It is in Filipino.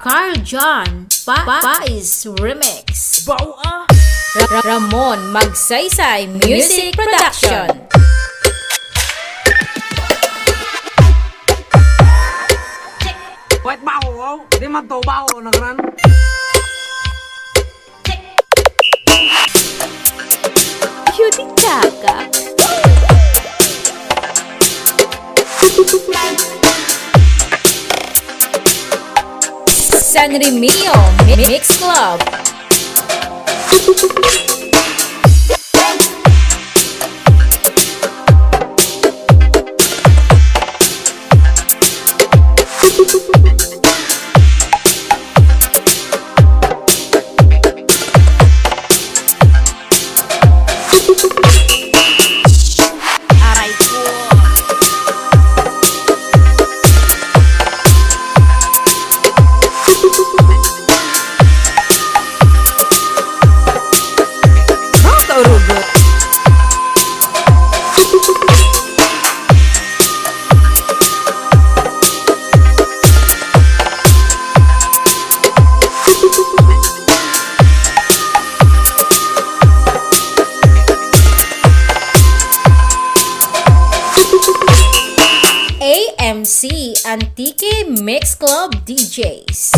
Carl John Pais Remix. Bao ah! Ramon Magsaysay Music Production. Wait bao oh! Di man to bao nakaran. Cutie Chaka. San Remio Mix Club. Aray ko. Nakaurugot. AMC Antique Mix Club DJs.